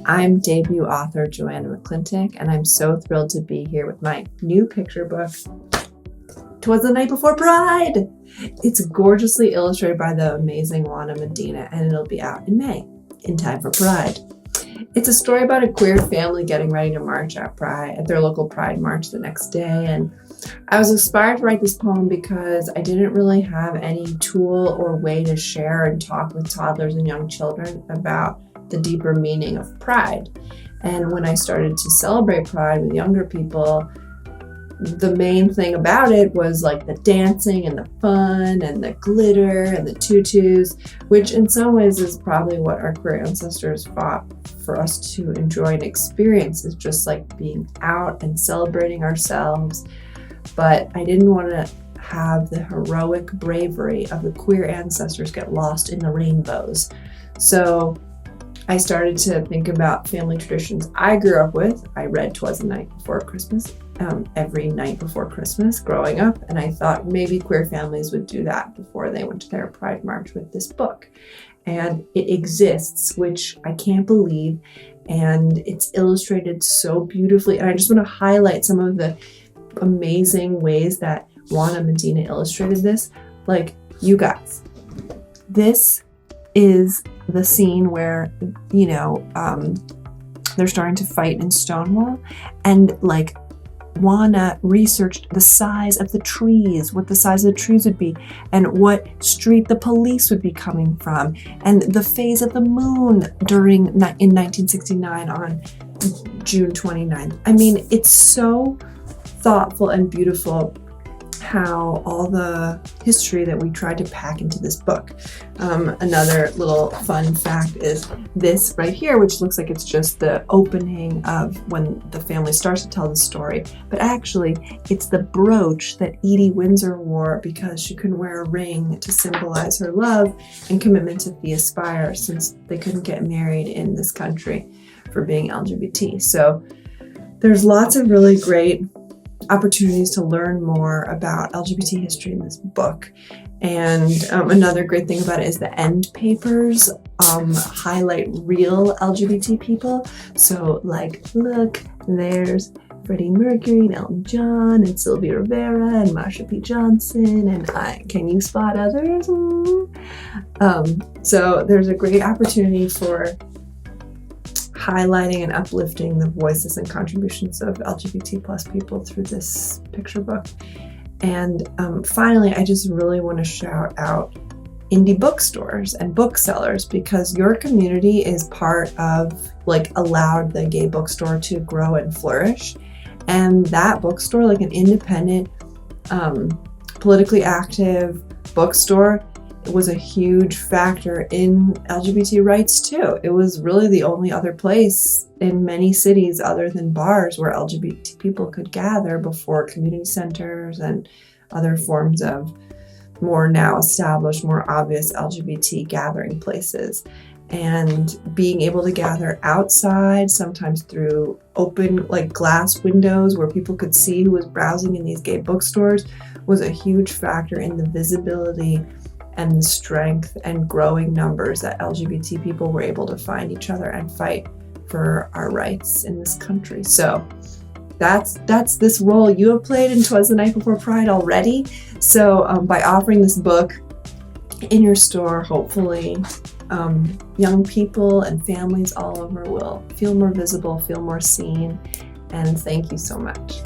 I'm debut author Joanna McClintick, and I'm so thrilled to be here with my new picture book, Twas the Night Before Pride. It's gorgeously illustrated by the amazing Juana Medina, and it'll be out in May, in time for Pride. It's a story about a queer family getting ready to march at Pride, at their local Pride march the next day. And I was inspired to write this poem because I didn't really have any tool or way to share and talk with toddlers and young children about the deeper meaning of Pride. And when I started to celebrate Pride with younger people, the main thing about it was like the dancing and the fun and the glitter and the tutus, which in some ways is probably what our queer ancestors fought for us to enjoy and experience, is just like being out and celebrating ourselves. But I didn't want to have the heroic bravery of the queer ancestors get lost in the rainbows. So I started to think about family traditions I grew up with. I read Twas the Night Before Christmas every night before Christmas growing up, and I thought maybe queer families would do that before they went to their Pride March with this book. And it exists, which I can't believe, and it's illustrated so beautifully. And I just want to highlight some of the amazing ways that Juana Medina illustrated this. Like, you guys, this is the scene where, they're starting to fight in Stonewall, and like Juana researched the size of the trees, what the size of the trees would be, and what street the police would be coming from, and the phase of the moon in 1969 on June 29th. I mean, it's so thoughtful and beautiful how all the history that we tried to pack into this book. Another little fun fact is this right here, which looks like it's just the opening of when the family starts to tell the story, but actually it's the brooch that Edie Windsor wore because she couldn't wear a ring to symbolize her love and commitment to Thea Spire, since they couldn't get married in this country for being LGBT. So there's lots of really great opportunities to learn more about LGBT history in this book. And another great thing about it is the end papers highlight real LGBT people. So like, look, there's Freddie Mercury and Elton John and Sylvia Rivera and Marsha P. Johnson, and can you spot others? So there's a great opportunity for highlighting and uplifting the voices and contributions of LGBT plus people through this picture book. And finally, I just really want to shout out indie bookstores and booksellers, because your community is part of allowed the gay bookstore to grow and flourish. And that bookstore, like an independent, politically active bookstore, was a huge factor in LGBT rights too. It was really the only other place in many cities other than bars where LGBT people could gather before community centers and other forms of more now established, more obvious LGBT gathering places. And being able to gather outside, sometimes through open glass windows where people could see who was browsing in these gay bookstores, was a huge factor in the visibility and the strength and growing numbers that LGBT people were able to find each other and fight for our rights in this country. So that's this role you have played in Twas the Night Before Pride already. So by offering this book in your store, hopefully young people and families all over will feel more visible, feel more seen. And thank you so much.